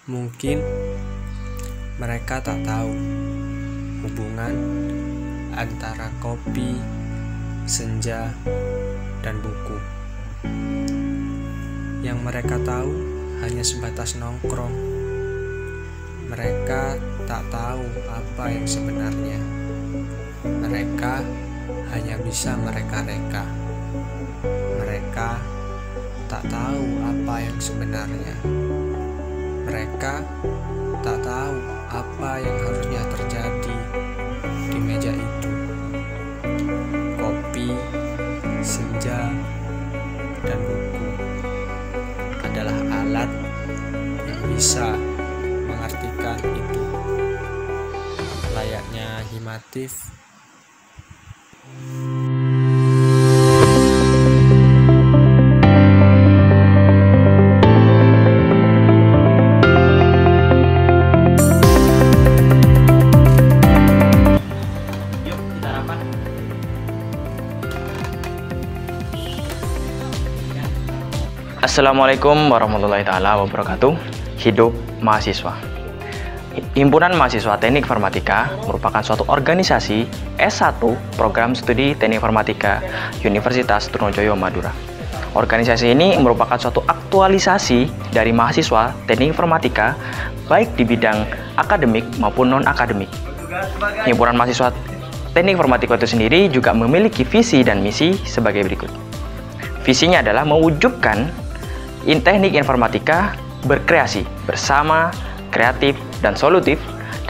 Mungkin mereka tak tahu hubungan antara kopi, senja, dan buku. Yang mereka tahu hanya sebatas nongkrong. Mereka tak tahu apa yang sebenarnya. Mereka hanya bisa mereka-reka. Mereka tak tahu apa yang sebenarnya. Mereka tak tahu apa yang harusnya terjadi di meja itu. Kopi, senja, dan buku adalah alat yang bisa mengartikan itu. Layaknya himatif. Assalamualaikum warahmatullahi taala wabarakatuh. Hidup mahasiswa. Himpunan Mahasiswa Teknik Informatika merupakan suatu organisasi S1 Program Studi Teknik Informatika Universitas Trunojoyo Madura. Organisasi ini merupakan suatu aktualisasi dari mahasiswa Teknik Informatika baik di bidang akademik maupun non-akademik. Himpunan Mahasiswa Teknik Informatika itu sendiri juga memiliki visi dan misi sebagai berikut. Visinya adalah mewujudkan teknik informatika berkreasi bersama, kreatif, dan solutif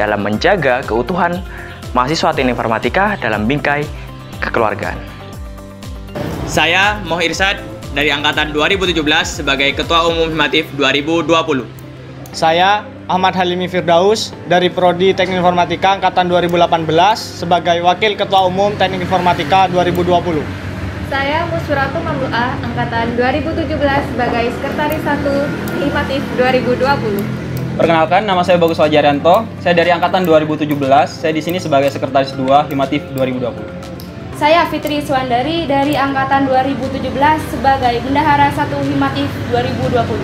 dalam menjaga keutuhan mahasiswa teknik informatika dalam bingkai kekeluargaan. Saya Moh Irsad dari Angkatan 2017 sebagai Ketua Umum Himatif 2020. Saya Ahmad Halimi Firdaus dari Prodi Teknik Informatika Angkatan 2018 sebagai Wakil Ketua Umum Teknik Informatika 2020. Saya Muswiratu Mamluah, Angkatan 2017 sebagai Sekretaris 1 Himatif 2020. Perkenalkan, nama saya Bagus Wajarianto. Saya dari Angkatan 2017. Saya di sini sebagai Sekretaris 2 Himatif 2020. Saya Fitri Suandari dari Angkatan 2017 sebagai Bendahara 1 Himatif 2020.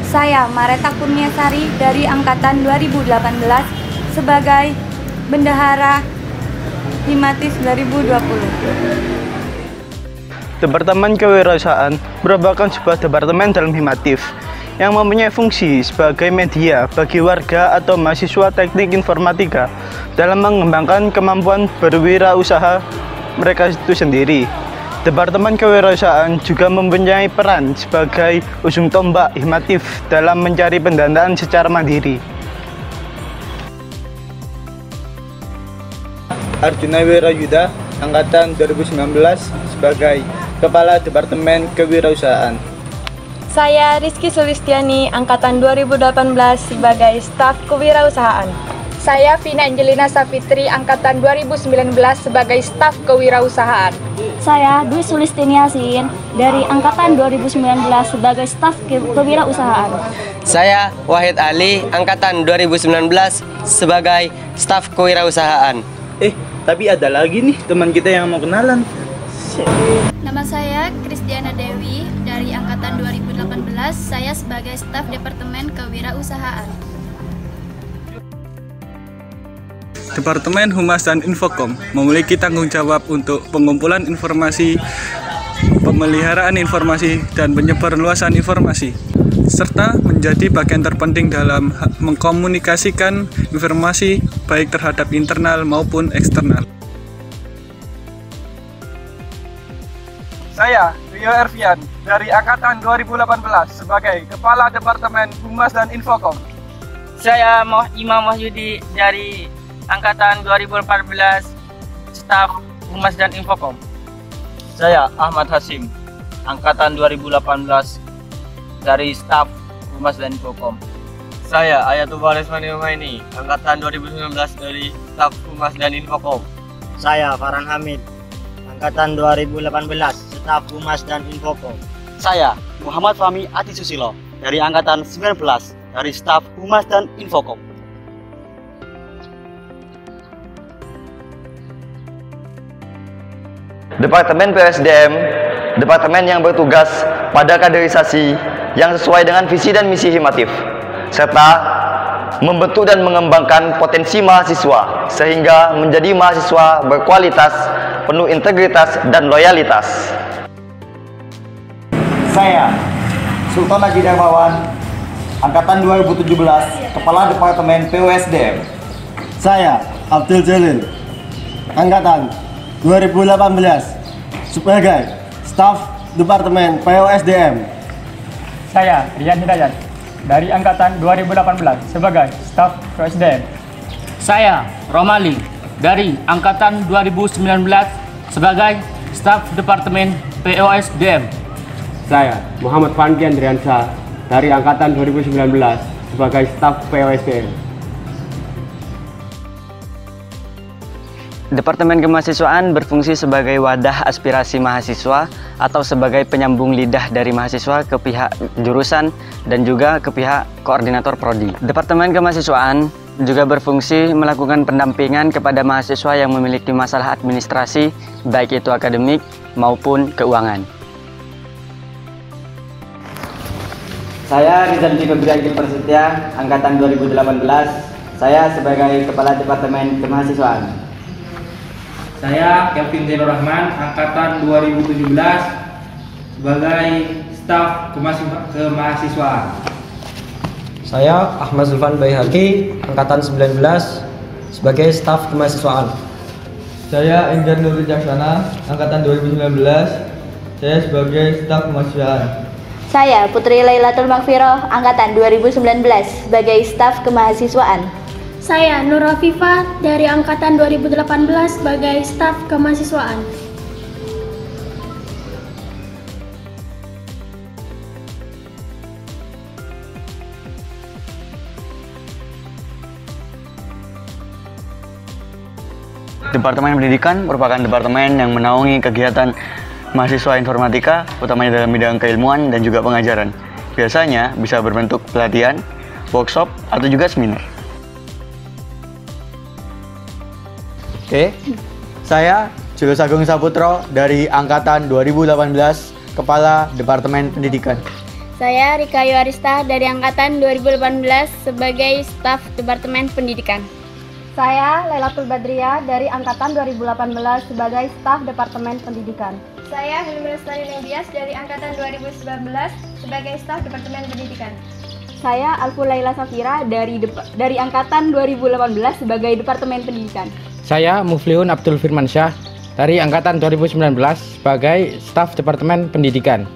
Saya Mareta Kurniasari dari Angkatan 2018 sebagai Bendahara Himatif 2020. Departemen Kewirausahaan merupakan sebuah departemen dalam Himatif yang mempunyai fungsi sebagai media bagi warga atau mahasiswa teknik informatika dalam mengembangkan kemampuan berwirausaha mereka itu sendiri. Departemen Kewirausahaan juga mempunyai peran sebagai ujung tombak Himatif dalam mencari pendanaan secara mandiri. Arjuna Wirayuda, Angkatan 2019 sebagai Kepala Departemen Kewirausahaan. Saya Rizky Sulistiani, Angkatan 2018 sebagai Staf Kewirausahaan. Saya Vina Angelina Safitri, Angkatan 2019 sebagai Staf Kewirausahaan. Saya Dwi Sulistini Yasin dari Angkatan 2019 sebagai Staf Kewirausahaan. Saya Wahid Ali, Angkatan 2019 sebagai Staf Kewirausahaan. Tapi ada lagi nih teman kita yang mau kenalan. Nama saya Kristiana Dewi dari Angkatan 2018. Saya sebagai Staf Departemen Kewirausahaan. Departemen Humas dan Infokom memiliki tanggung jawab untuk pengumpulan informasi, pemeliharaan informasi, dan penyebarluasan informasi, serta menjadi bagian terpenting dalam mengkomunikasikan informasi baik terhadap internal maupun eksternal. Saya Rio Ervian dari Angkatan 2018 sebagai Kepala Departemen Humas dan Infokom. Saya Imam Wahyudi dari Angkatan 2014 Staf Humas dan Infokom. Saya Ahmad Hasim, Angkatan 2018 dari Staf Humas dan Infokom. Saya Ayatullah Lesmani Umaini, Angkatan 2019 dari Staf Humas dan Infokom. Saya Farhan Hamid, Angkatan 2018 Staf Humas dan Infokom. Saya Muhammad Fahmi Adi Susilo dari Angkatan 19 dari Staf Humas dan Infokom. Departemen PSDM, departemen yang bertugas pada kaderisasi yang sesuai dengan visi dan misi Himatif. serta membentuk dan mengembangkan potensi mahasiswa sehingga menjadi mahasiswa berkualitas, penuh integritas dan loyalitas. Saya, Sultan Haji Darmawan, Angkatan 2017, Kepala Departemen PUSDM. Saya, Abdul Jalil, Angkatan 2018, sebagai Staf Departemen PUSDM. Saya, Rian Hidayat, dari Angkatan 2018, sebagai Staf PUSDM. Saya, Romali, dari Angkatan 2019, sebagai Staf Departemen PUSDM. Saya, Muhammad Fandi Andriansa, dari Angkatan 2019, sebagai Staf PUSDM. Departemen Kemahasiswaan berfungsi sebagai wadah aspirasi mahasiswa atau sebagai penyambung lidah dari mahasiswa ke pihak jurusan dan juga ke pihak koordinator prodi. Departemen Kemahasiswaan juga berfungsi melakukan pendampingan kepada mahasiswa yang memiliki masalah administrasi, baik itu akademik maupun keuangan. Saya Rizal Febriadi Prasetya, Angkatan 2018. Saya sebagai Kepala Departemen Kemahasiswaan. Saya Kevin Zainur Rahman, Angkatan 2017, sebagai Staf Kemahasiswaan. Saya Ahmad Zulfan Baihaqi, Angkatan 19, sebagai Staf Kemahasiswaan. Saya Enggar Nurul Jaksana, Angkatan 2019, saya sebagai Staf Kemahasiswaan. Saya Putri Lailatul Maghfirah, Angkatan 2019, sebagai Staf Kemahasiswaan. Saya Nur Afifah dari Angkatan 2018 sebagai Staf Kemahasiswaan. Departemen Pendidikan merupakan departemen yang menaungi kegiatan mahasiswa informatika, utamanya dalam bidang keilmuan dan juga pengajaran. Biasanya bisa berbentuk pelatihan, workshop, atau juga seminar. Oke, saya Julius Agung Saputro dari Angkatan 2018, Kepala Departemen Pendidikan. Saya Rika Yuarista dari Angkatan 2018 sebagai Staf Departemen Pendidikan. Saya Lailatul Badriah dari Angkatan 2018 sebagai Staf Departemen Pendidikan. Saya Hilmi Lestari Nendias dari Angkatan 2019 sebagai Staf Departemen Pendidikan. Saya Alfu Laila Safira dari Angkatan 2018 sebagai Departemen Pendidikan. Saya Muflihun Abdul Firmansyah, dari Angkatan 2019, sebagai Staf Departemen Pendidikan.